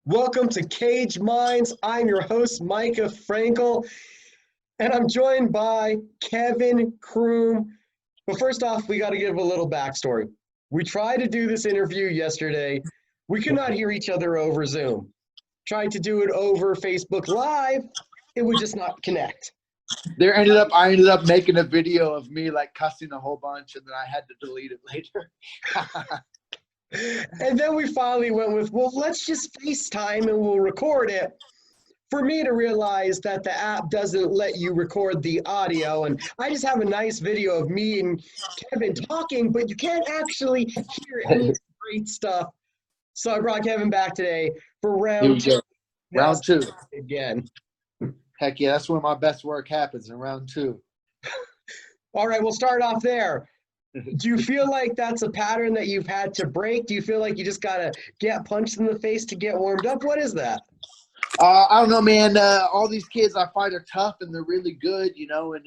Welcome to Cage Minds. I'm your host, Micah Frankel, and I'm joined by Kevin Croom. But first off, we got to give a little backstory. We tried to do this interview yesterday. We could not hear each other over Zoom. Tried to do it over Facebook Live. It would just not connect. I ended up making a video of me like cussing a whole bunch, and then I had to delete it later. And then we finally went with, well, let's just FaceTime and we'll record it. For me to realize that the app doesn't let you record the audio, and I just have a nice video of me and Kevin talking, but you can't actually hear any great stuff. So I brought Kevin back today for round two. Round two. Again. Heck yeah, that's where my best work happens, in round two. All right, we'll start off there. Do you feel like that's a pattern that you've had to break? Do you feel like you just got to get punched in the face to get warmed up? What is that? I don't know, man. All these kids I fight are tough and they're really good, and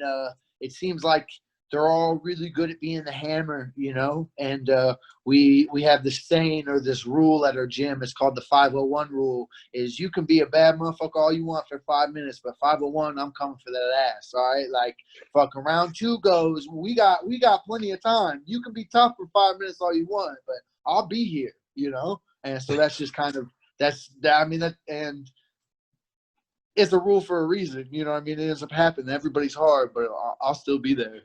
it seems like they're all really good at being the hammer, and we have this saying or this rule at our gym. It's called the 501 rule, is you can be a bad motherfucker all you want for 5 minutes, but 501, I'm coming for that ass, all right? Like, fucking round two goes, we got plenty of time. You can be tough for 5 minutes all you want, but I'll be here, And so that's just kind of and it's a rule for a reason, It ends up happening. Everybody's hard, but I'll still be there,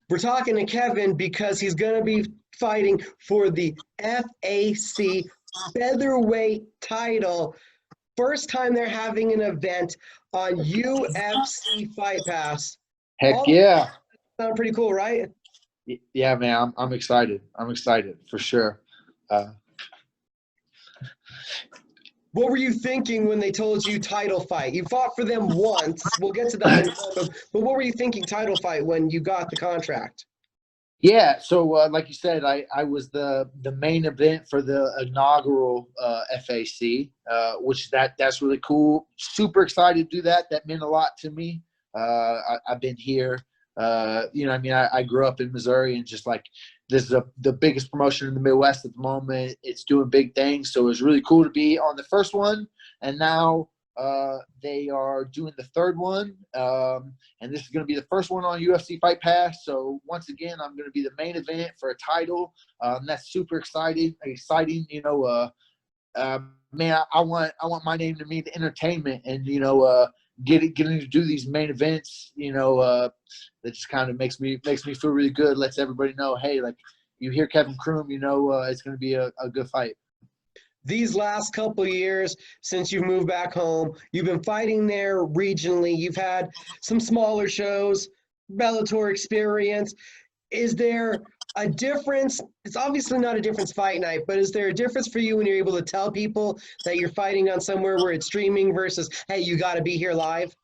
We're talking to Kevin because he's going to be fighting for the FAC featherweight title. First time they're having an event on UFC Fight Pass. Heck yeah. Sound pretty cool, right? Yeah, man, I'm excited. I'm excited for sure. What were you thinking when they told you title fight? You fought for them once. We'll get to that in a moment. But what were you thinking title fight when you got the contract? Yeah, so like you said, I was the main event for the inaugural FAC, which that's really cool. Super excited to do that. That meant a lot to me. I've been here. I grew up in Missouri, and just like this is the biggest promotion in the Midwest at the moment. It's doing big things, so it was really cool to be on the first one, and now they are doing the third one, and this is going to be the first one on UFC Fight Pass. So once again, I'm going to be the main event for a title. That's super exciting. Man, I want my name to mean the entertainment, and getting to do these main events, that just kind of makes me feel really good. Lets everybody know, hey, like, you hear Kevin Croom, it's going to be a good fight. These last couple of years since you've moved back home, you've been fighting there regionally. You've had some smaller shows, Bellator experience. Is there a difference? It's obviously not a difference fight night, but is there a difference for you when you're able to tell people that you're fighting on somewhere where it's streaming versus, hey, you got to be here live?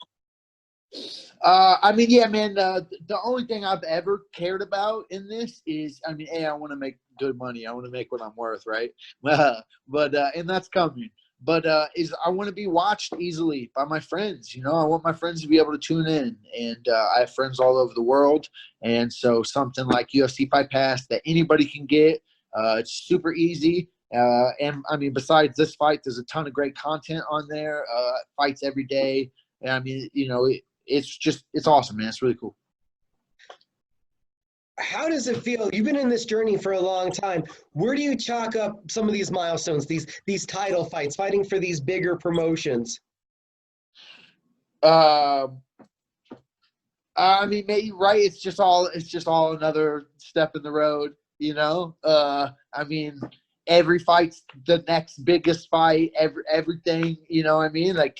Yeah, man, the only thing I've ever cared about in this is, I want to make good money. I want to make what I'm worth, right? And that's coming. But I want to be watched easily by my friends. I want my friends to be able to tune in, and I have friends all over the world. And so something like UFC Fight Pass that anybody can get, it's super easy. And besides this fight, there's a ton of great content on there. Fights every day. And it's awesome, man. It's really cool. How does it feel? You've been in this journey for a long time. Where do you chalk up some of these milestones, these title fights, fighting for these bigger promotions? Maybe, right? It's just all another step in the road, every fight's the next biggest fight, everything, like,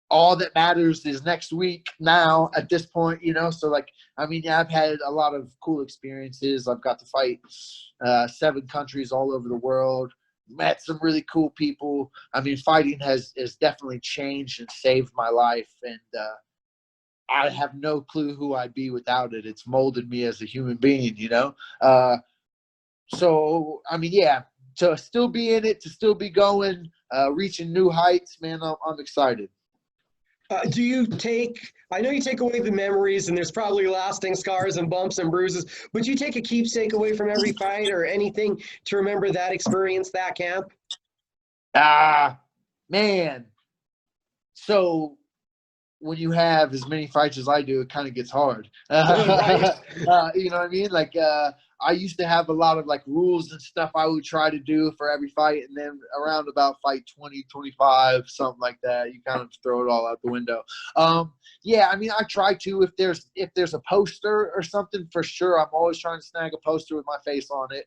all that matters is next week now at this point, So, I've had a lot of cool experiences. I've got to fight 7 countries all over the world, met some really cool people. Fighting has definitely changed and saved my life, and I have no clue who I'd be without it. It's molded me as a human being, So, yeah, to still be in it, to still be going, reaching new heights, man, I'm excited. I know you take away the memories, and there's probably lasting scars and bumps and bruises, but you take a keepsake away from every fight or anything to remember that experience, that camp? Man. So when you have as many fights as I do, it kind of gets hard. Right. You know what I mean? Like, I used to have a lot of like rules and stuff I would try to do for every fight. And then around about fight 20, 25, something like that, you kind of throw it all out the window. Yeah, I mean, I try to, if there's a poster or something, for sure. I'm always trying to snag a poster with my face on it.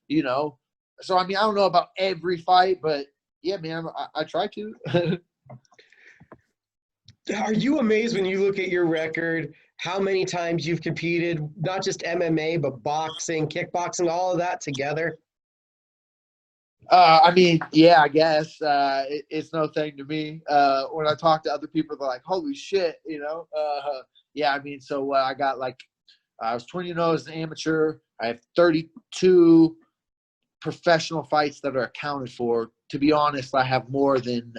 You know, so, I mean, I don't know about every fight, but yeah, man, I try to. Are you amazed when you look at your record, how many times you've competed, not just MMA, but boxing, kickboxing, all of that together? I mean, yeah, I guess it's no thing to me. When I talk to other people, they're like, "Holy shit," you know. Yeah, I mean, so I got like, I was 20-0 as an amateur. I have 32 professional fights that are accounted for. To be honest, I have more than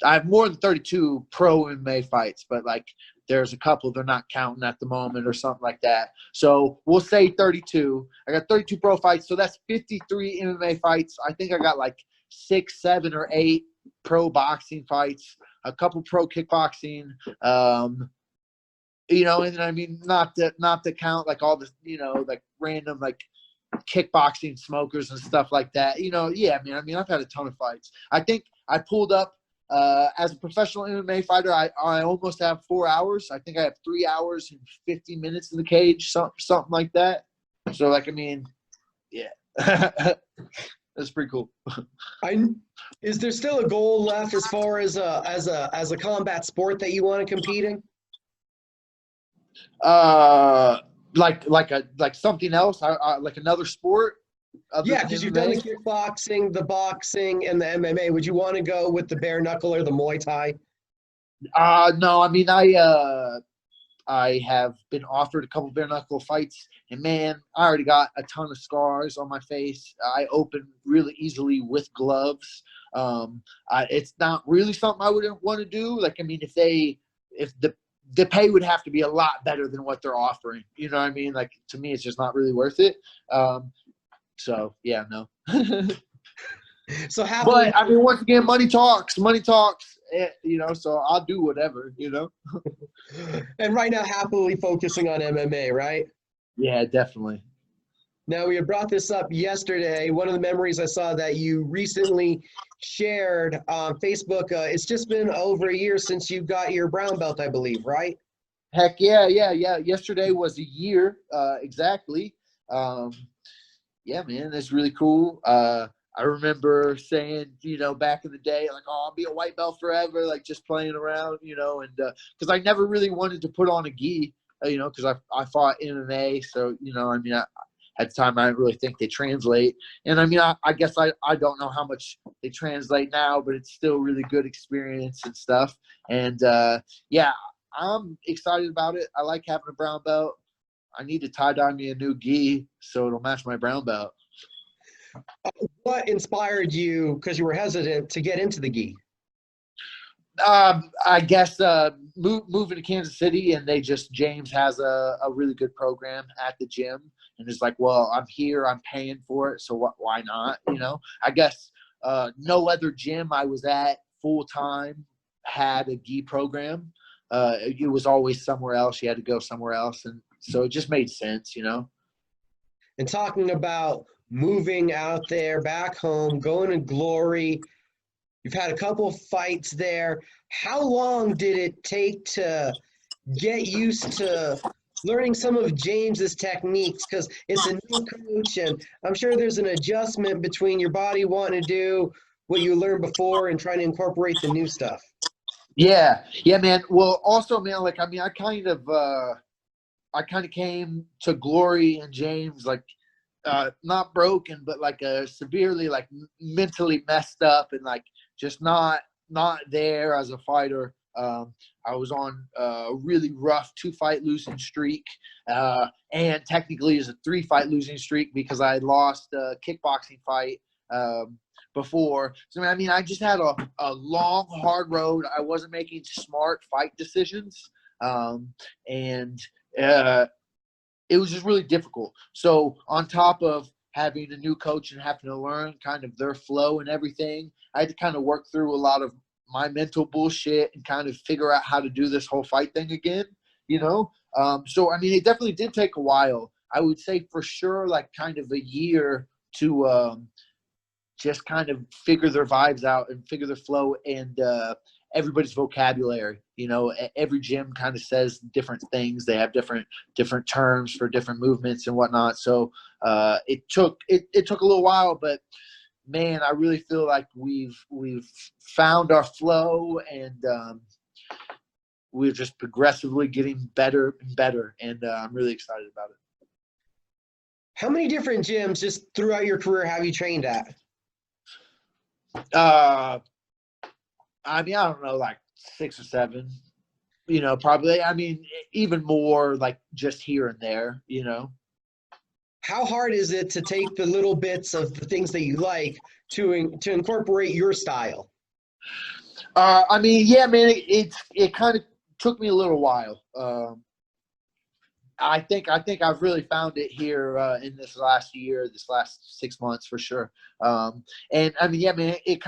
32 pro MMA fights, but like there's a couple they're not counting at the moment or something like that. So we'll say 32. I got 32 pro fights, so that's 53 MMA fights. I think I got like 6, 7, or 8 pro boxing fights, a couple pro kickboxing. You know, and I mean, not to count like all the, you know, like random like kickboxing smokers and stuff like that. You know, yeah, man. I mean, I've had a ton of fights. I think I pulled up as a professional MMA fighter. I almost have 4 hours. I think I have 3 hours and 50 minutes in the cage, something like that. So, like, I mean, yeah, that's pretty cool. Is there still a goal left as far as a combat sport that you want to compete in? Like something else, like another sport. Yeah, because you've done the kickboxing, the boxing, and the MMA. Would you want to go with the bare knuckle or the Muay Thai? No, I mean, I have been offered a couple bare knuckle fights, and man, I already got a ton of scars on my face. I open really easily with gloves. It's not really something I would want to do. Like, I mean, if the pay would have to be a lot better than what they're offering. You know what I mean? Like, to me, it's just not really worth it. So yeah, no. So happily, But I mean, once again, money talks. Money talks. You know, so I'll do whatever. You know. and right now, happily focusing on MMA, right? Yeah, definitely. Now, we had brought this up yesterday. One of the memories I saw that you recently shared on Facebook, it's just been over a year since you got your brown belt, I believe, right? Heck yeah. Yesterday was a year exactly. Yeah, man, that's really cool. I remember saying, you know, back in the day, like, oh, I'll be a white belt forever, like just playing around, you know, and because I never really wanted to put on a gi, you know, because I fought MMA. So, you know, I mean, at the time, I didn't really think they translate. And I mean, I guess I don't know how much they translate now, but it's still really good experience and stuff. And yeah, I'm excited about it. I like having a brown belt. I need to tie-dye me a new gi so it'll match my brown belt. What inspired you, because you were hesitant, to get into the gi? I guess moving to Kansas City, and James has a really good program at the gym, and it's like, well, I'm here, I'm paying for it, so why not? You know, I guess no other gym I was at full time had a gi program. It was always somewhere else. You had to go somewhere else, and so it just made sense, you know. And talking about moving out there, back home, going to Glory, you've had a couple of fights there. How long did it take to get used to learning some of James's techniques? Because it's a new coach, and I'm sure there's an adjustment between your body wanting to do what you learned before and trying to incorporate the new stuff. Yeah, man. Well, also, man, like, I mean, I kind of came to Glory and James like not broken, but like severely like mentally messed up and like just not there as a fighter. I was on a really rough 2-fight losing streak, and technically is a 3-fight losing streak because I had lost a kickboxing fight before. So I mean, I just had a long, hard road. I wasn't making smart fight decisions, and it was just really difficult. So on top of having a new coach and having to learn kind of their flow and everything. I had to kind of work through a lot of my mental bullshit and kind of figure out how to do this whole fight thing again, you know? So, I mean, it definitely did take a while. I would say for sure, like kind of a year to just kind of figure their vibes out and figure their flow and everybody's vocabulary. You know, every gym kind of says different things. They have different terms for different movements and whatnot. So it took a little while, but man, I really feel like we've found our flow, and we're just progressively getting better and better, and I'm really excited about it. How many different gyms just throughout your career have you trained at? I mean, I don't know, like 6 or 7, you know, probably. I mean, even more, like just here and there, you know. How hard is it to take the little bits of the things that you like to incorporate your style? I mean, yeah, man, it kind of took me a little while. I think I've really found it here in this last year, this last 6 months for sure. And I mean, yeah, man, it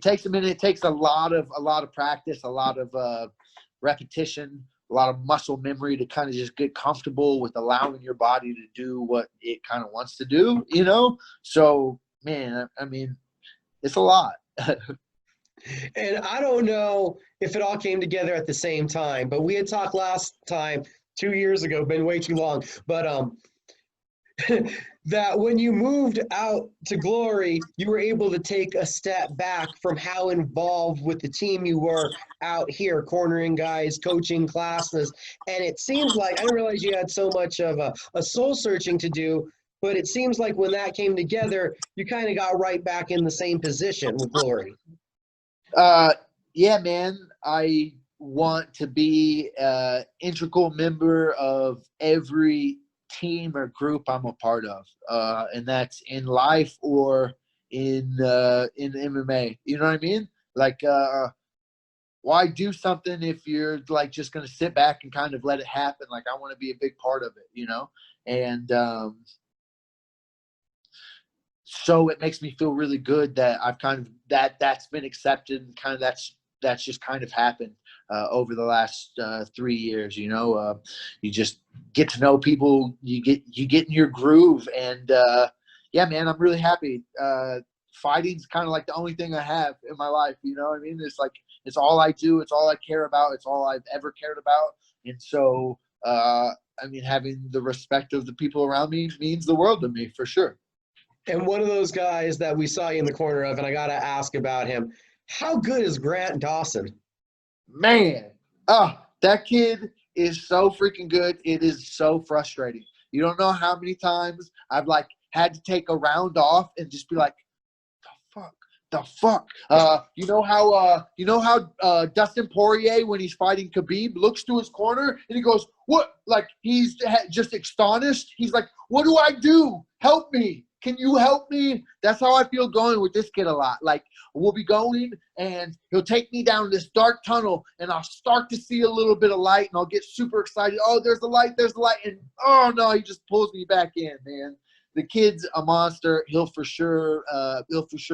takes a minute. It takes a lot of practice, a lot of repetition, a lot of muscle memory to kind of just get comfortable with allowing your body to do what it kind of wants to do, you know? So, man, I mean, it's a lot. And I don't know if it all came together at the same time, but we had talked last time 2 years ago, been way too long, but that when you moved out to Glory, you were able to take a step back from how involved with the team you were out here, cornering guys, coaching classes. And it seems like, I didn't realize you had so much of a soul searching to do, but it seems like when that came together, you kind of got right back in the same position with Glory. Yeah, man, I want to be an integral member of every team or group I'm a part of, and that's in life or in MMA. You know what I mean? Like, why do something if you're like just gonna sit back and kind of let it happen? Like, I want to be a big part of it, you know? And so it makes me feel really good that I've kind of that's been accepted, and kind of that's just kind of happened over the last 3 years. You know, you just get to know people, you get in your groove, and yeah, man, I'm really happy. Fighting's kind of like the only thing I have in my life. You know what I mean? It's like it's all I do, it's all I care about, it's all I've ever cared about, and so I mean, having the respect of the people around me means the world to me for sure. And one of those guys that we saw you in the corner of, and I got to ask about him, how good is Grant Dawson? Man, that kid is so freaking good. It is so frustrating. You don't know how many times I've like had to take a round off and just be like, the fuck. You know how Dustin Poirier, when he's fighting Khabib, looks to his corner and he goes, what? Like he's just astonished. He's like, what do I do? Help me. Can you help me? That's how I feel going with this kid a lot. Like, we'll be going, and he'll take me down this dark tunnel, and I'll start to see a little bit of light, and I'll get super excited. Oh, there's the light, and oh no, he just pulls me back in, man. The kid's a monster. He'll for sure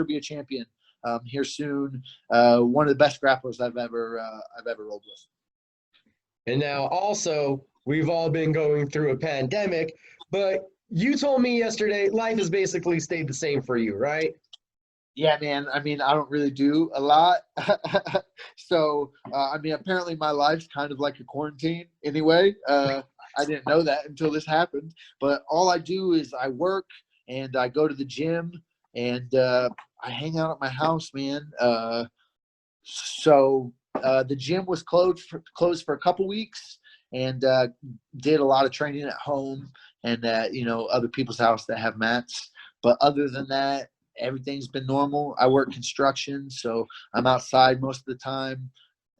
be a champion here soon. One of the best grapplers I've ever rolled with. And now, also, we've all been going through a pandemic, but you told me yesterday life has basically stayed the same for you, right? Yeah, man. I mean, I don't really do a lot. So, I mean, apparently my life's kind of like a quarantine anyway. I didn't know that until this happened. But all I do is I work and I go to the gym and I hang out at my house, man. So the gym was closed for a couple weeks, and did a lot of training at home and at other people's house that have mats. But other than that, everything's been normal. I work construction, so I'm outside most of the time,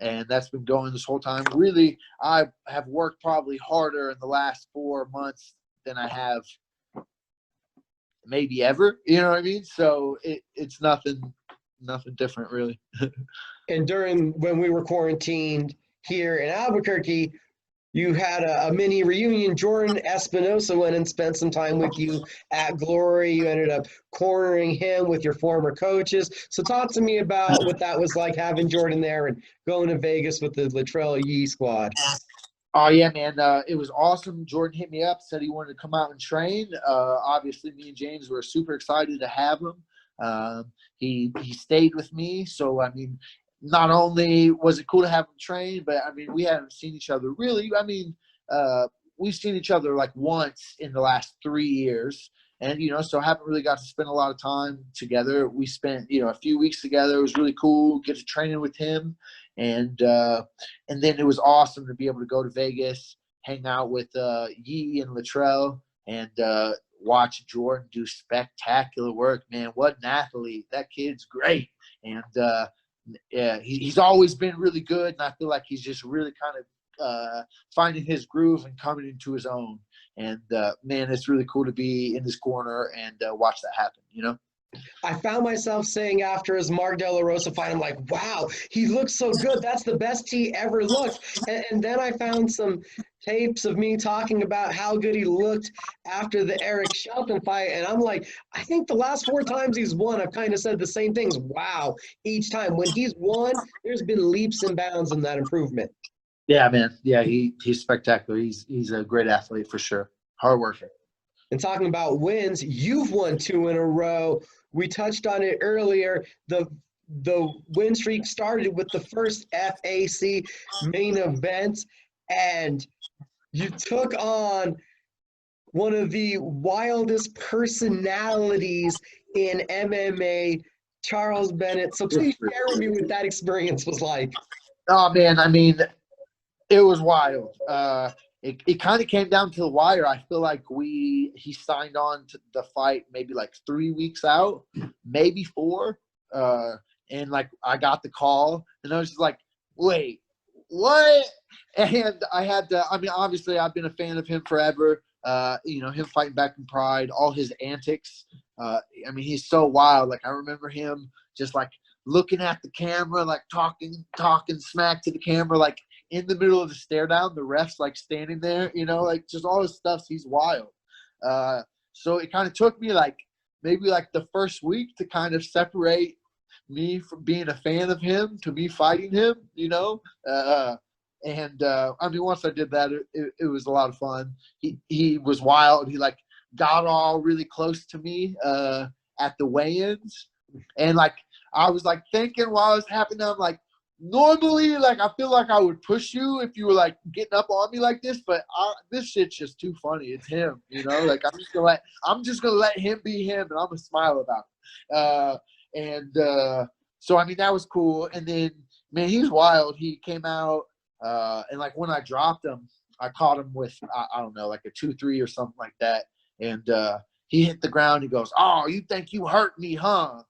and that's been going this whole time. Really, I have worked probably harder in the last 4 months than I have maybe ever. You know what I mean? So it's nothing different really. And when we were quarantined here in Albuquerque, You had a mini reunion. Jordan Espinosa went and spent some time with you at Glory. You ended up cornering him with your former coaches. So talk to me about what that was like having Jordan there and going to Vegas with the Latrell Yee squad. Oh yeah, man! It was awesome. Jordan hit me up, said he wanted to come out and train. Obviously, me and James were super excited to have him. He stayed with me, so I mean, not only was it cool to have him train, but I mean, we haven't seen each other really. I mean, we've seen each other like once in the last 3 years, and so haven't really got to spend a lot of time together. We spent a few weeks together. It was really cool. Get to training with him, and then it was awesome to be able to go to Vegas, hang out with Yee and Latrell, and watch Jordan do spectacular work. Man, what an athlete! That kid's great, and yeah, he's always been really good. And I feel like he's just really kind of finding his groove and coming into his own. And man, it's really cool to be in this corner and watch that happen. I found myself saying after his Mark De La Rosa fight, I'm like, wow, he looks so good. That's the best he ever looked. And then I found some tapes of me talking about how good he looked after the Eric Shelton fight. And I'm like, I think the last 4 times he's won, I've kind of said the same things. Wow, each time. When he's won, there's been leaps and bounds in that improvement. Yeah, man. Yeah, he's spectacular. He's a great athlete for sure. Hard worker. And talking about wins, you've won 2 in a row. We touched on it earlier. The win streak started with the first FAC main event, and you took on one of the wildest personalities in MMA, Charles Bennett. So please share with me what that experience was like. Oh man, I mean, it was wild. It kind of came down to the wire. I feel like he signed on to the fight maybe like 3 weeks out, maybe 4. And like I got the call and I was just like, wait, what? And I had to, I mean, obviously I've been a fan of him forever. Him fighting back in Pride, all his antics. I mean, he's so wild. Like I remember him just like looking at the camera, like talking smack to the camera, like in the middle of the stare down, the ref's like standing there, like just all his stuff. He's wild. So it kind of took me like maybe like the first week to kind of separate me from being a fan of him to me fighting him, I mean, once I did that, it was a lot of fun. He was wild. He like got all really close to me at the weigh-ins, and like I was like thinking while it was happening, I'm like, normally, like I feel like I would push you if you were like getting up on me like this, but this shit's just too funny. It's him, Like I'm just gonna let him be him, and I'm gonna smile about it. So I mean that was cool. And then man, he's wild. He came out and like when I dropped him, I caught him with I don't know, like a 2-3 or something like that, and he hit the ground. He goes, "Oh, you think you hurt me, huh?"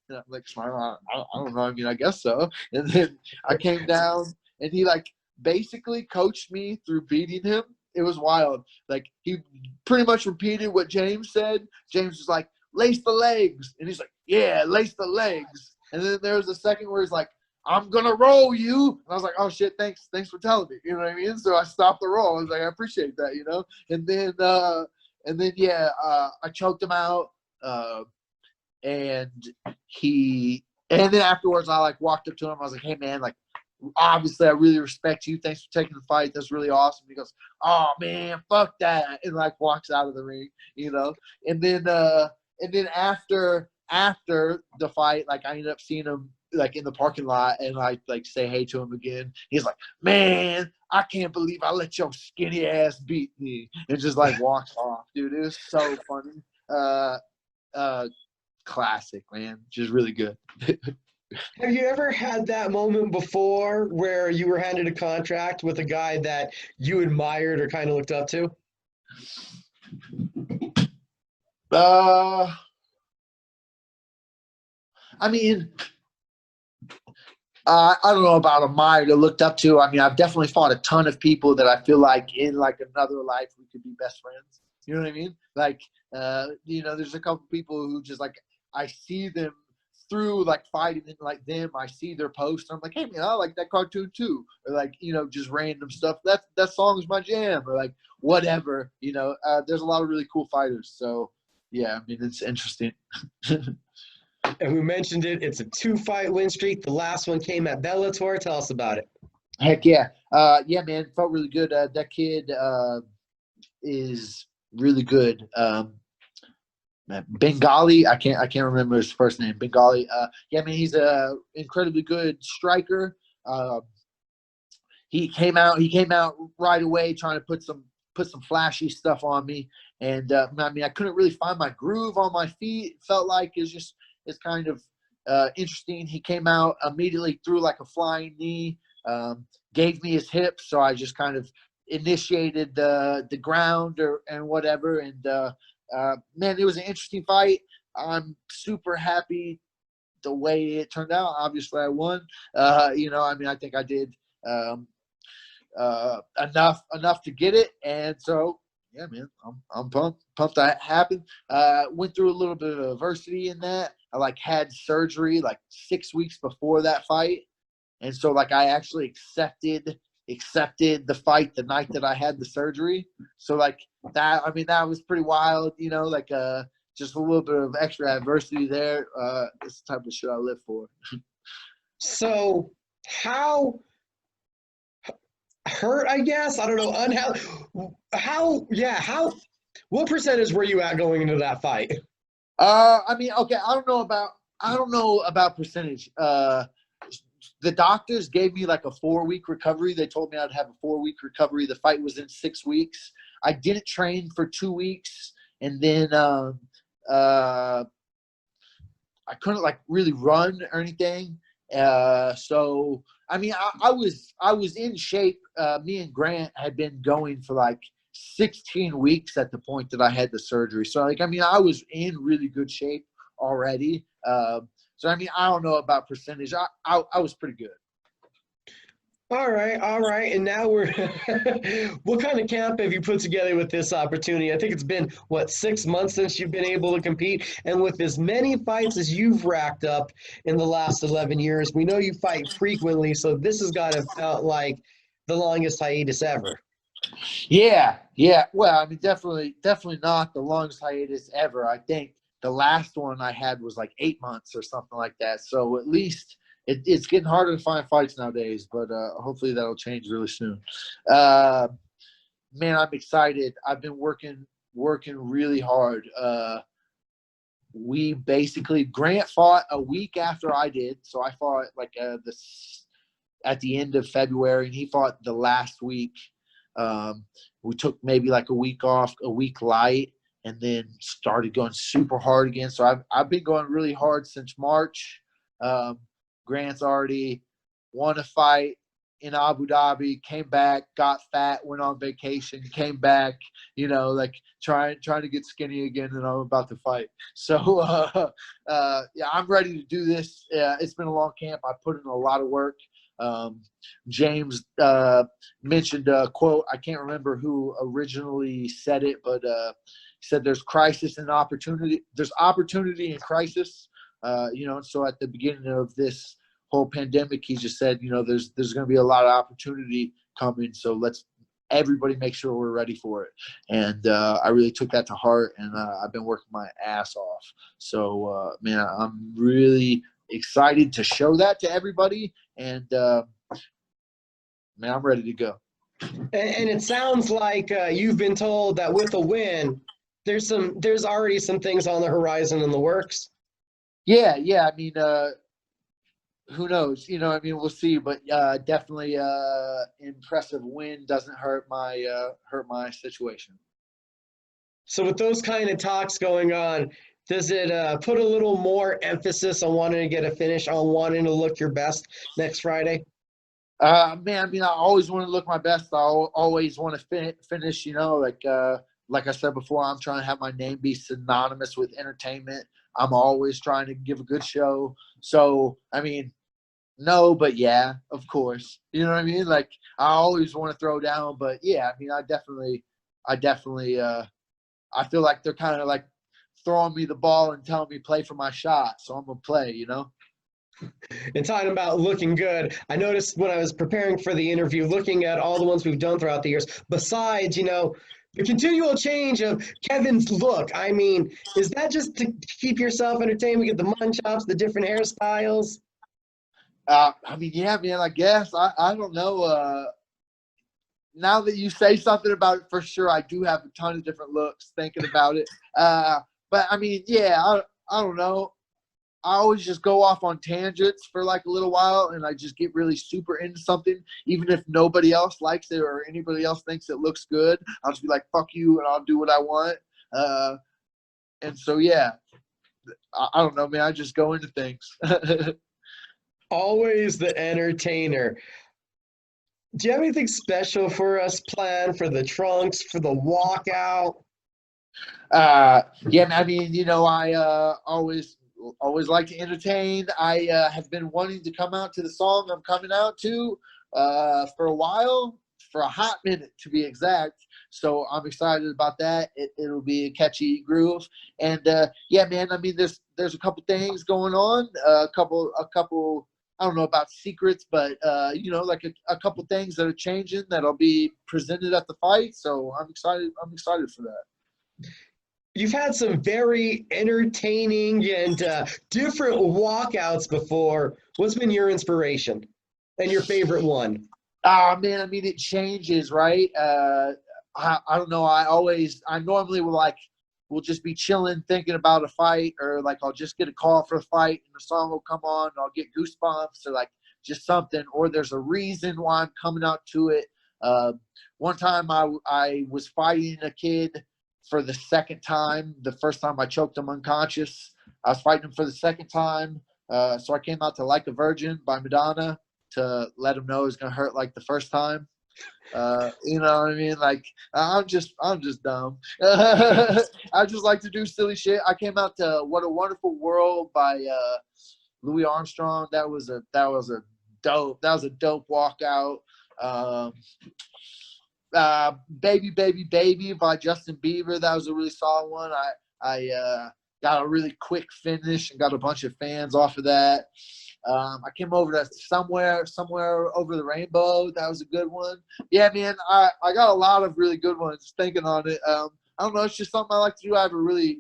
And I'm like smiling. I don't know. I mean, I guess so. And then I came down, and he like basically coached me through beating him. It was wild. Like he pretty much repeated what James said. James was like, "Lace the legs," and he's like, "Yeah, lace the legs." And then there was a second where he's like, "I'm gonna roll you," and I was like, "Oh shit, thanks for telling me." You know what I mean? So I stopped the roll. I was like, "I appreciate that," And then yeah, I choked him out. And then afterwards I like walked up to him. I was like, "Hey man, like obviously I really respect you. Thanks for taking the fight. That's really awesome." He goes, "Oh man, fuck that," and like walks out of the ring, And then after the fight, like I ended up seeing him like in the parking lot, and I like say hey to him again. He's like, "Man, I can't believe I let your skinny ass beat me," and just like walks off. Dude, it was so funny. Classic, man. Just really good. Have you ever had that moment before where you were handed a contract with a guy that you admired or kind of looked up to? I mean, I don't know about admired or looked up to. I mean, I've definitely fought a ton of people that I feel like in like another life we could be best friends. You know what I mean? Like, there's a couple people who just like I see them through like fighting and like them, I see their post. I'm like, hey man, I like that cartoon too, or like, you know, just random stuff. That song is my jam, or like whatever. You know, there's a lot of really cool fighters. So yeah, I mean, it's interesting. And we mentioned it. It's a 2-fight win streak. The last one came at Bellator. Tell us about it. Heck yeah, yeah, man, felt really good. That kid is really good. Bengali, I can't remember his first name. Bengali, yeah, man, he's a incredibly good striker. He came out right away trying to put some flashy stuff on me, and I mean, I couldn't really find my groove on my feet. It felt like it's kind of interesting. He came out immediately, threw like a flying knee, gave me his hips, so I just kind of initiated the ground and whatever, and man, it was an interesting fight. I'm super happy the way it turned out. Obviously, I won. You know, I mean, I think I did enough to get it, and so yeah, man, I'm pumped that happened. Went through a little bit of adversity in that. I like had surgery like 6 weeks before that fight, and so like I actually accepted the fight the night that I had the surgery. So like that, I mean, that was pretty wild, you know, like just a little bit of extra adversity there. It's the type of shit I live for. So how hurt, I guess? I don't know. What percentage were you at going into that fight? I mean, okay, I don't know about percentage. The doctors gave me like a 4-week recovery. They told me I'd have a 4-week recovery. The fight was in 6 weeks. I didn't train for 2 weeks, and then I couldn't like really run or anything. So I mean, I was in shape. Me and Grant had been going for like 16 weeks at the point that I had the surgery. So like, I mean, I was in really good shape already. So I mean, I don't know about percentage. I was pretty good. All right. And now we're what kind of camp have you put together with this opportunity? I think it's been, what, 6 months since you've been able to compete? And with as many fights as you've racked up in the last 11 years, we know you fight frequently, so this has got to felt like the longest hiatus ever. Yeah. Well, I mean, definitely not the longest hiatus ever. I think the last one I had was like 8 months or something like that. So at least it's getting harder to find fights nowadays, but hopefully that'll change really soon. Man, I'm excited. I've been working really hard. We basically, Grant fought a week after I did, so I fought like at the end of February, and he fought the last week. We took maybe like a week off, a week light, and then started going super hard again. So I've been going really hard since March. Grant's already won a fight in Abu Dhabi, came back, got fat, went on vacation, came back, you know, like trying to get skinny again, and I'm about to fight. So yeah, I'm ready to do this. It's been a long camp. I put in a lot of work. James mentioned a quote. I can't remember who originally said it, but he said there's crisis and opportunity. There's opportunity and crisis. You know, so at the beginning of this whole pandemic, he just said, you know, there's going to be a lot of opportunity coming. So let's everybody make sure we're ready for it. And I really took that to heart, and I've been working my ass off. So, man, I'm really excited to show that to everybody. And, man, I'm ready to go. And it sounds like you've been told that with a win, there's already some things on the horizon in the works. Yeah. I mean, who knows? You know, I mean, we'll see. But definitely, impressive win doesn't hurt my situation. So with those kind of talks going on, does it put a little more emphasis on wanting to get a finish, on wanting to look your best next Friday? Man, I mean, I always want to look my best. I always want to finish. You know, like I said before, I'm trying to have my name be synonymous with entertainment. I'm always trying to give a good show. So, I mean, no, but yeah, of course. You know what I mean? Like, I always want to throw down, but yeah, I mean, I definitely, I feel like they're kind of like throwing me the ball and telling me play for my shot. So I'm gonna play, you know. And talking about looking good, I noticed when I was preparing for the interview, looking at all the ones we've done throughout the years, besides, the continual change of Kevin's look. I mean, is that just to keep yourself entertained? We get the mutton chops, the different hairstyles. I mean, yeah, man, I guess. I don't know. Now that you say something about it, for sure, I do have a ton of different looks thinking about it. But I mean, yeah, I don't know. I always just go off on tangents for like a little while, and I just get really super into something, even if nobody else likes it or anybody else thinks it looks good. I'll just be like, "Fuck you," and I'll do what I want. And so, yeah, I don't know, man. I just go into things. Always the entertainer. Do you have anything special for us planned for the trunks, for the walkout? Yeah, I mean, I always like to entertain. I have been wanting to come out to the song I'm coming out to for a while, for a hot minute to be exact. So I'm excited about that. It'll be a catchy groove, and yeah, man. I mean, there's a couple things going on, a couple. I don't know about secrets, but like a couple things that are changing that'll be presented at the fight. So I'm excited. I'm excited for that. You've had some very entertaining and different walkouts before. What's been your inspiration and your favorite one? Man, I mean, it changes, right? I don't know. I normally will just be chilling thinking about a fight, or like I'll just get a call for a fight and the song will come on and I'll get goosebumps, or like just something, or there's a reason why I'm coming out to it. One time I was fighting a kid for the second time. The first time I choked him unconscious. I was fighting him for the second time. So I came out to Like a Virgin by Madonna to let him know it was going to hurt like the first time. You know what I mean? Like, I'm just dumb. I just like to do silly shit. I came out to What a Wonderful World by Louis Armstrong. That was a dope walkout. Baby Baby Baby by Justin Bieber. That was a really solid one. I got a really quick finish and got a bunch of fans off of that. I came over to somewhere over the rainbow. That was a good one. Yeah, man, I got a lot of really good ones thinking on it. I don't know. It's just something I like to do. I have a really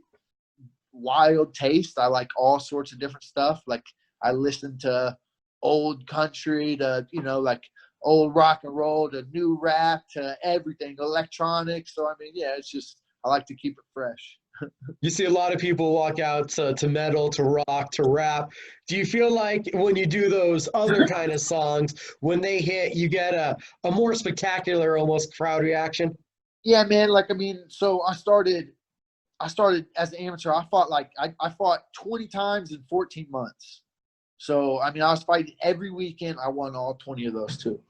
wild taste. I like all sorts of different stuff. Like I listen to old country to, like old rock and roll to new rap to everything, electronic. So, I mean, yeah, it's just I like to keep it fresh. You see a lot of people walk out to metal, to rock, to rap. Do you feel like when you do those other kind of songs, when they hit, you get a more spectacular, almost crowd reaction? Yeah, man. Like, I mean, so I started as an amateur. I fought 20 times in 14 months. So, I mean, I was fighting every weekend. I won all 20 of those too.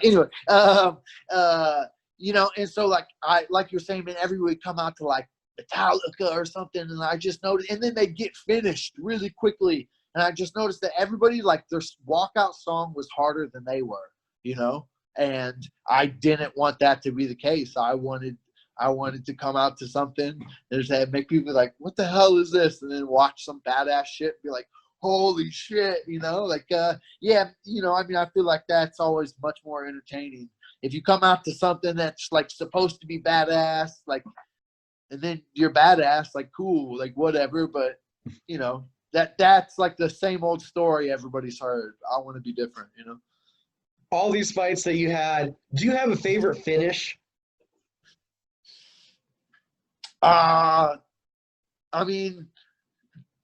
Anyway, and so like you're saying, man, every week come out to like Metallica or something, and I just noticed, and then they get finished really quickly, and I just noticed that everybody, like, their walkout song was harder than they were, and I didn't want that to be the case. I wanted to come out to something and just make people be like, what the hell is this? And then watch some badass shit and be like, holy shit, yeah, I mean, I feel like that's always much more entertaining. If you come out to something that's like supposed to be badass, like, and then you're badass, like, cool, like, whatever, but that's like the same old story everybody's heard. I want to be different. All these fights that you had, do you have a favorite finish? I mean,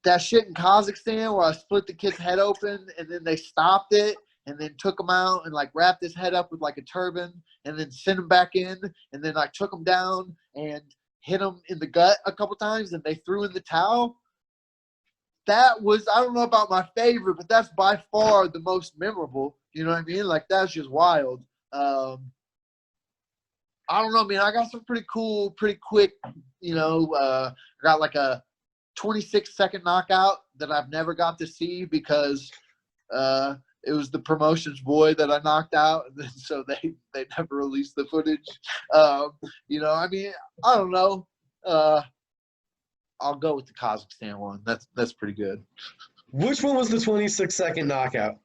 that shit in Kazakhstan where I split the kid's head open and then they stopped it and then took him out and like wrapped his head up with like a turban and then sent him back in, and then I took him down and hit him in the gut a couple times and they threw in the towel. That was, I don't know about my favorite, but that's by far the most memorable. You know what I mean? Like, that's just wild. I don't know, man. I got some pretty cool, pretty quick, I got like a 26-second knockout that I've never got to see because it was the promotions boy that I knocked out, and so they never released the footage. I mean, I don't know. I'll go with the Kazakhstan one. That's pretty good. Which one was the 26-second knockout?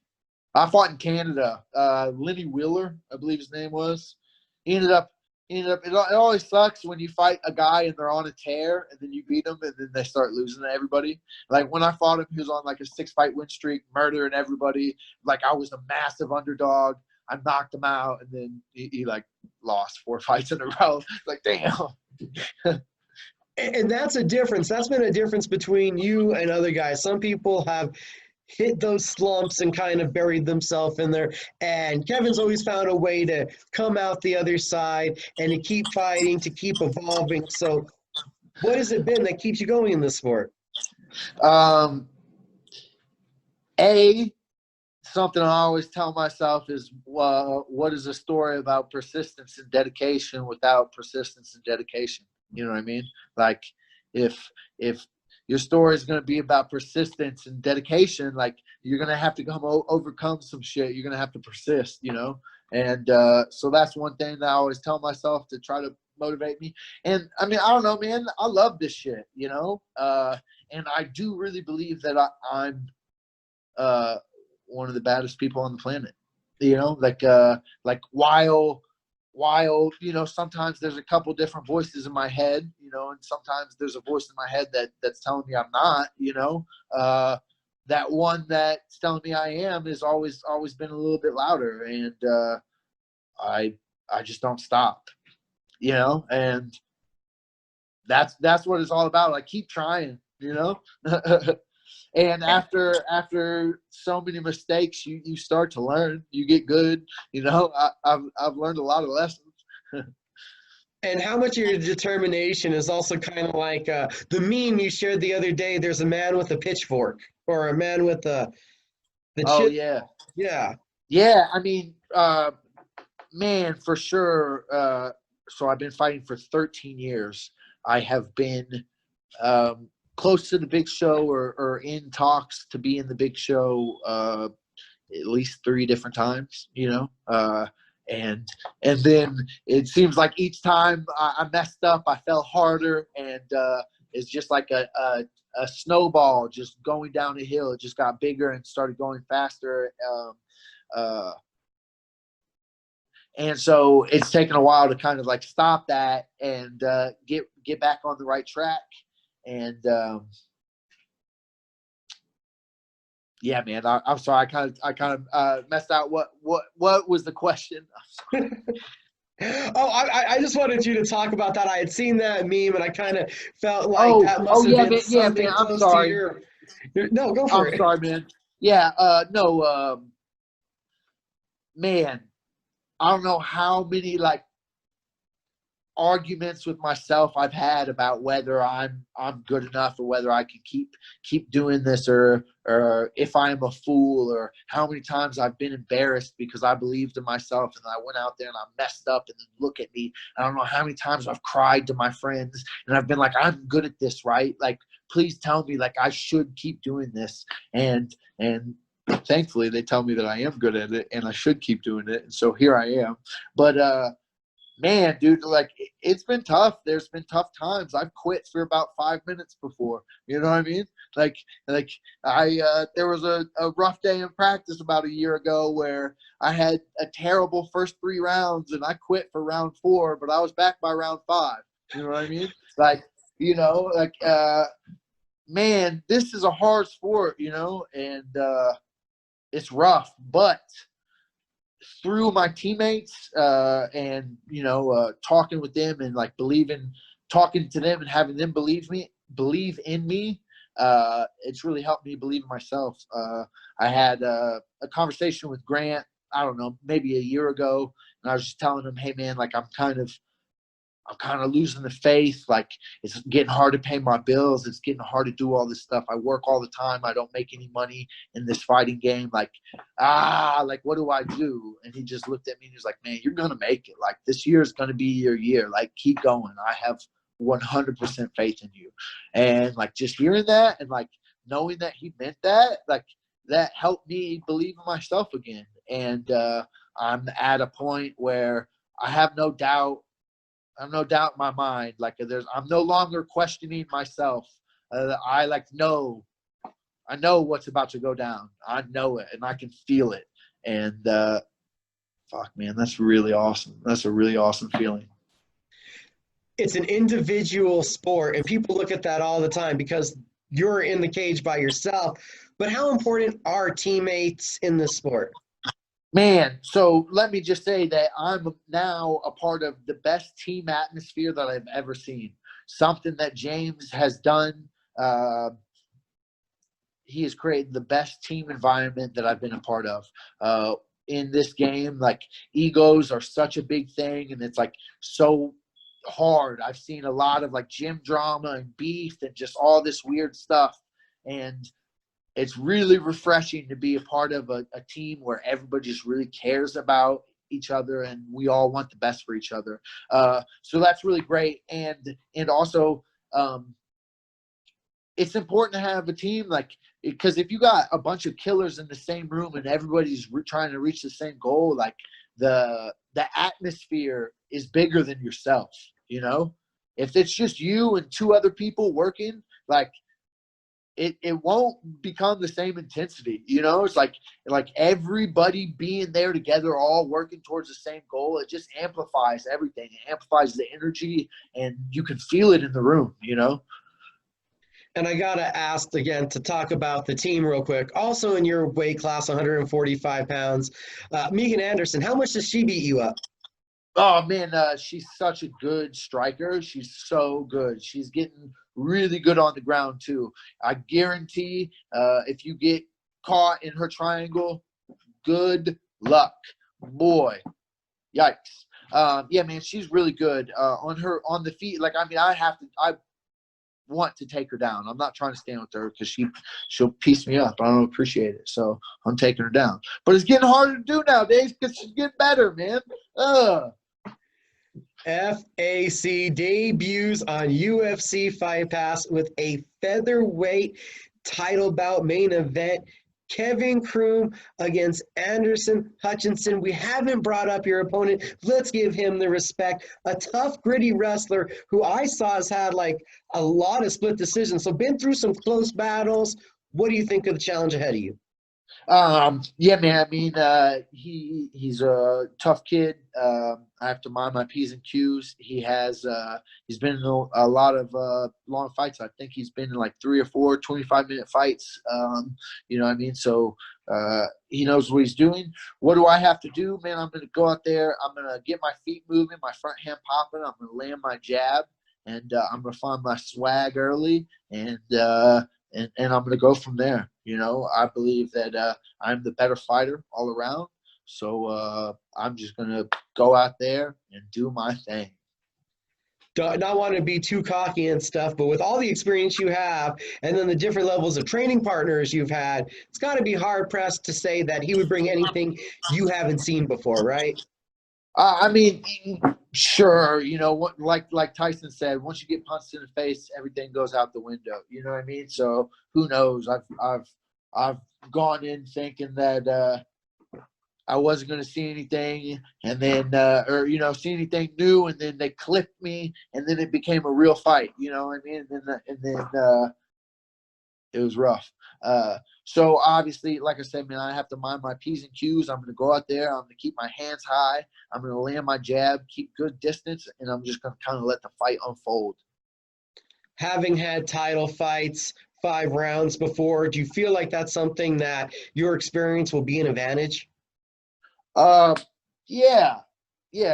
I fought in Canada. Lenny Wheeler, I believe his name was. He ended up. It always sucks when you fight a guy and they're on a tear, and then you beat them, and then they start losing to everybody. Like when I fought him, he was on like a 6-fight win streak, murdering everybody. Like I was a massive underdog. I knocked him out, and then he like lost 4 fights in a row. Like damn. And that's a difference. That's been a difference between you and other guys. Some people have hit those slumps and kind of buried themselves in there. And Kevin's always found a way to come out the other side and to keep fighting, to keep evolving. So what has it been that keeps you going in this sport? Something I always tell myself is, what is a story about persistence and dedication without persistence and dedication? You know what I mean? Like if your story is going to be about persistence and dedication, like you're going to have to overcome some shit. You're going to have to persist, you know? And so that's one thing that I always tell myself to try to motivate me. And I mean, I don't know, man, I love this shit, you know? And I do really believe that I'm one of the baddest people on the planet, you know? Like while, you know, sometimes there's a couple different voices in my head, you know, and sometimes there's a voice in my head that's telling me I'm not, you know, that one that's telling me I am is always been a little bit louder. And I just don't stop, you know, and that's what it's all about. Like keep trying, you know. And after so many mistakes, you start to learn. You get good. You know, I've learned a lot of lessons. And how much of your determination is also kind of like the meme you shared the other day. There's a man with a pitchfork or a man with the Oh chip. yeah, Yeah. I mean, man, for sure. So I've been fighting for 13 years. I have been close to the big show or in talks to be in the big show at least 3 different times, you know. And then it seems like each time I messed up, I fell harder, and it's just like a snowball just going down a hill. It just got bigger and started going faster. And so it's taken a while to kind of like stop that and get back on the right track. And yeah, man, I'm sorry. I kind of messed out. What was the question? Oh, I just wanted you to talk about that. I had seen that meme, and I kind of felt like that must have yeah, been man, yeah, something man. I'm close to sorry. your. No, go for I'm it. sorry, man. Yeah, no, man. I don't know how many like arguments with myself I've had about whether I'm good enough or whether I can keep doing this or if I'm a fool, or how many times I've been embarrassed because I believed in myself and I went out there and I messed up, and then look at me. I don't know how many times I've cried to my friends and I've been like, I'm good at this, right? Like, please tell me like I should keep doing this. And thankfully they tell me that I am good at it and I should keep doing it. And so here I am. But man, dude, like it's been tough. There's been tough times. I've quit for about 5 minutes before. You know what I mean? Like I there was a rough day in practice about a year ago where I had a terrible first 3 rounds and I quit for round 4, but I was back by round 5. You know what I mean? Like, you know, like man, this is a hard sport, you know, and it's rough, but through my teammates and you know talking with them and like talking to them and having them believe in me, it's really helped me believe in myself. I had a conversation with Grant, I don't know, maybe a year ago, and I was just telling him, hey man, like I'm kind of losing the faith. Like it's getting hard to pay my bills. It's getting hard to do all this stuff. I work all the time. I don't make any money in this fighting game. Like what do I do? And he just looked at me and he was like, man, you're going to make it. Like this year is going to be your year. Like keep going. I have 100% faith in you. And like just hearing that and like knowing that he meant that, like that helped me believe in myself again. And I'm at a point where I have no doubt. I'm no doubt in my mind. Like I'm no longer questioning myself. I like know. I know what's about to go down. I know it, and I can feel it. And fuck, man, that's really awesome. That's a really awesome feeling. It's an individual sport, and people look at that all the time because you're in the cage by yourself. But how important are teammates in this sport? Man, so let me just say that I'm now a part of the best team atmosphere that I've ever seen. Something that James has done. He has created the best team environment that I've been a part of. In this game, like, egos are such a big thing, and it's like so hard. I've seen a lot of like gym drama and beef and just all this weird stuff. And it's really refreshing to be a part of a team where everybody just really cares about each other and we all want the best for each other. So that's really great. And also, it's important to have a team, like, because if you got a bunch of killers in the same room and everybody's trying to reach the same goal, like the atmosphere is bigger than yourself. You know, if it's just you and two other people working, like, it won't become the same intensity. You know, it's like everybody being there together, all working towards the same goal. It just amplifies everything. It amplifies the energy, and you can feel it in the room, you know? And I got to ask again to talk about the team real quick. Also in your weight class, 145 pounds, Megan Anderson, how much does she beat you up? Oh, man, she's such a good striker. She's so good. She's getting really good on the ground, too. I guarantee if you get caught in her triangle, good luck. Boy, yikes. Yeah, man, she's really good on the feet. Like, I mean, I want to take her down. I'm not trying to stand with her because she'll piece me up. I don't appreciate it. So I'm taking her down. But it's getting harder to do nowadays because she's getting better, man. FAC debuts on UFC Fight Pass with a featherweight title bout main event. Kevin Croom against Anderson Hutchinson. We haven't brought up your opponent. Let's give him the respect. A tough, gritty wrestler who I saw has had like a lot of split decisions. So been through some close battles. What do you think of the challenge ahead of you? Yeah, man. I mean, he's a tough kid. I have to mind my P's and Q's. He's been in a lot of long fights. I think he's been in like 3 or 4 25-minute fights. You know what I mean? So he knows what he's doing. What do I have to do, man? I'm going to go out there. I'm going to get my feet moving, my front hand popping. I'm going to land my jab, and I'm going to find my swag early, and I'm going to go from there. You know, I believe that I'm the better fighter all around. So I'm just going to go out there and do my thing. Not want to be too cocky and stuff, but with all the experience you have and then the different levels of training partners you've had, it's got to be hard pressed to say that he would bring anything you haven't seen before, right? I mean, sure. You know what? Like Tyson said, once you get punched in the face, everything goes out the window. You know what I mean? So who knows? I've gone in thinking that I wasn't going to see anything, and then see anything new, and then they clipped me, and then it became a real fight. You know what I mean? And then it was rough. So obviously, like I said, man, I have to mind my P's and Q's. I'm going to go out there. I'm going to keep my hands high. I'm going to land my jab, keep good distance, and I'm just going to kind of let the fight unfold. Having had title fights, 5 rounds before, do you feel like that's something that your experience will be an advantage? Yeah,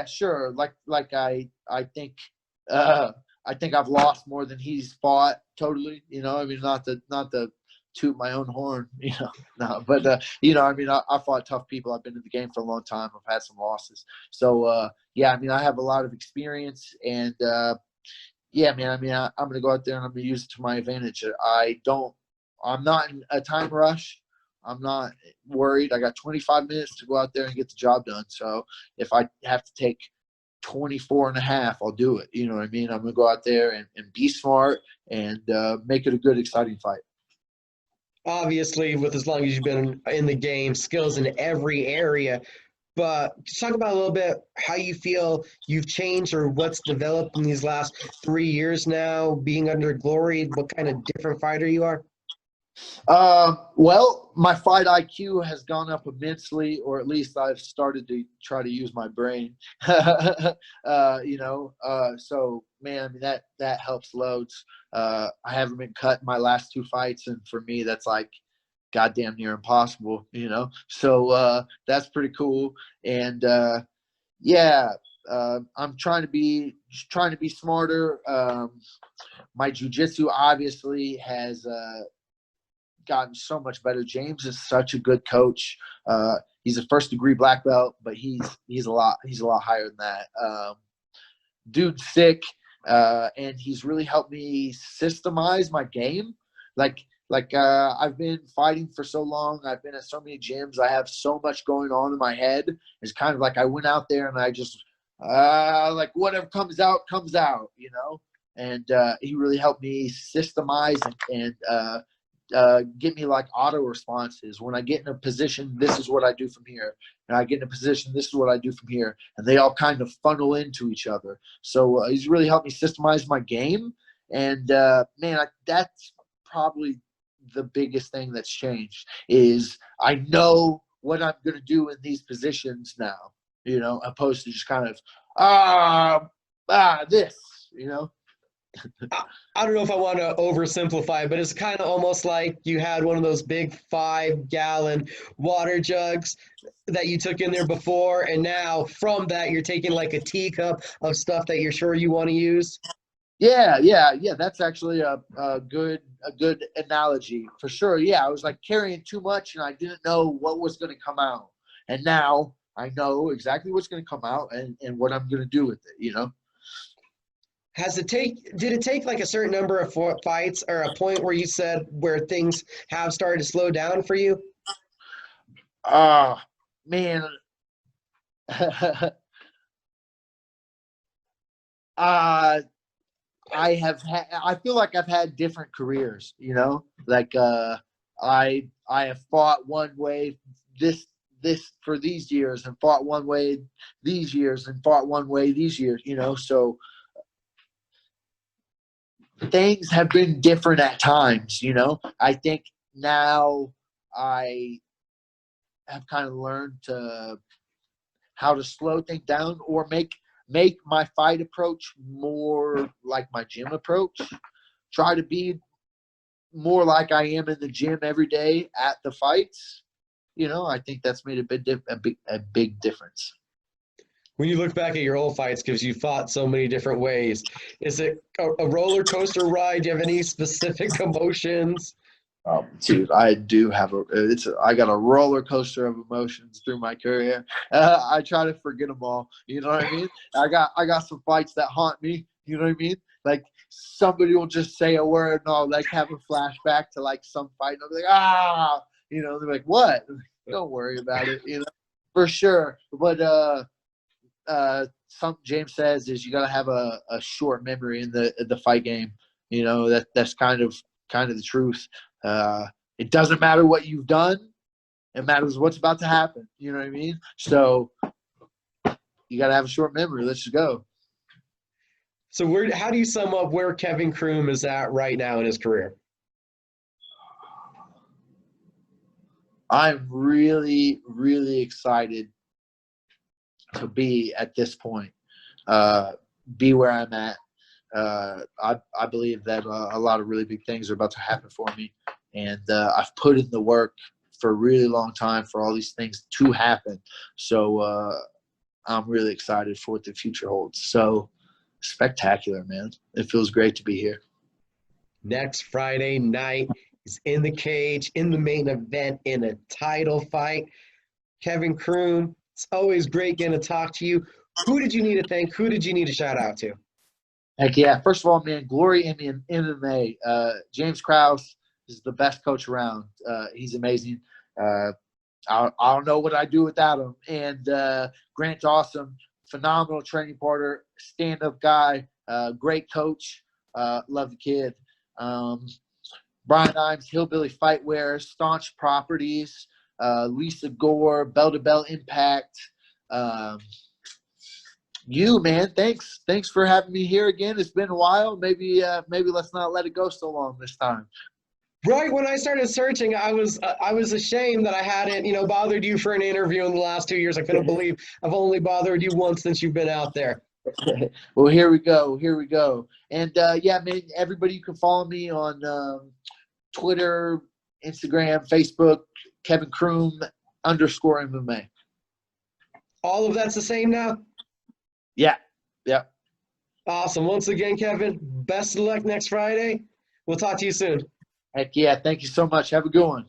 sure. Like I think I've lost more than he's fought. Totally, you know. I mean, not to toot my own horn, you know. No, but you know, I mean, I fought tough people. I've been in the game for a long time. I've had some losses, so yeah. I mean, I have a lot of experience, and yeah, man. I mean, I'm gonna go out there and I'm gonna use it to my advantage. I'm not in a time rush. I'm not worried. I got 25 minutes to go out there and get the job done. So if I have to take 24 and a half, I'll do it. You know what I mean? I'm going to go out there and be smart and make it a good, exciting fight. Obviously, with as long as you've been in the game, skills in every area. But just talk about a little bit how you feel you've changed or what's developed in these last 3 years now, being under Glory, what kind of different fighter you are. Well, my fight IQ has gone up immensely, or at least I've started to try to use my brain. So man, I mean, that helps loads. I haven't been cut in my last 2 fights, and for me, that's like goddamn near impossible, So that's pretty cool. And yeah, I'm trying to be smarter. My jiu-jitsu obviously has gotten so much better. James is such a good coach. He's a first-degree black belt, but he's a lot higher than that. Dude's sick, and he's really helped me systemize my game. I've been fighting for so long. I've been at so many gyms. I have so much going on in my head. It's kind of like I went out there and I just like whatever comes out, And he really helped me systemize and get me like auto responses. When I get in a position, this is what I do from here. And I get in a position, this is what I do from here. And they all kind of funnel into each other. So he's really helped me systemize my game. And man, that's probably the biggest thing that's changed is I know what I'm going to do in these positions now, opposed to just kind of, this, I don't know if I want to oversimplify, but it's kind of almost like you had one of those big 5-gallon water jugs that you took in there before, and now from that you're taking like a teacup of stuff that you're sure you want to use. Yeah. That's actually a good analogy for sure. Yeah, I was like carrying too much, and I didn't know what was going to come out, and now I know exactly what's going to come out and what I'm going to do with it. Did it take like a certain number of fights or a point where you said where things have started to slow down for you? Man. I feel like I've had different careers, like I have fought one way this for these years and fought one way these years and fought one way these years, so things have been different at times, I think now I have kind of learned how to slow things down or make my fight approach more like my gym approach. Try to be more like I am in the gym every day at the fights. I think that's made a big difference. When you look back at your old fights, because you fought so many different ways, is it a roller coaster ride? Do you have any specific emotions? Dude, I do have I got a roller coaster of emotions through my career. I try to forget them all. You know what I mean? I got some fights that haunt me. You know what I mean? Like somebody will just say a word and I'll like have a flashback to like some fight and I'll be like, they're like, what? Don't worry about it, for sure. But something James says is you got to have a short memory in the fight game. That's kind of the truth. It doesn't matter what you've done. It matters what's about to happen. You know what I mean? So you got to have a short memory. Let's just go. So how do you sum up where Kevin Croom is at right now in his career? I'm really, really excited to be at this point, be where I'm at. I believe that a lot of really big things are about to happen for me. And I've put in the work for a really long time for all these things to happen. So I'm really excited for what the future holds. So spectacular, man. It feels great to be here. Next Friday night is in the cage, in the main event, in a title fight. Kevin Croom, it's always great getting to talk to you. Who did you need to thank? Who did you need to shout out to? Heck yeah. First of all, man, Glory MMA. James Krause is the best coach around. He's amazing. I don't know what I'd do without him. And Grant Dawson, phenomenal training partner, stand-up guy, great coach. Love the kid. Brian Imes, Hillbilly Fightwear, Staunch Properties, Lisa Gore, Bell to Bell Impact, You, man, thanks for having me here again. It's been a while. Maybe let's not let it go so long this time. Right when I started searching, I was ashamed that I hadn't, bothered you for an interview in the last 2 years. I couldn't believe I've only bothered you once since you've been out there. Well, here we go. And yeah, man, everybody, you can follow me on Twitter, Instagram, Facebook, Kevin Croom _MMA. All of that's the same now? Yeah. Awesome. Once again, Kevin, best of luck next Friday. We'll talk to you soon. Heck yeah. Thank you so much. Have a good one.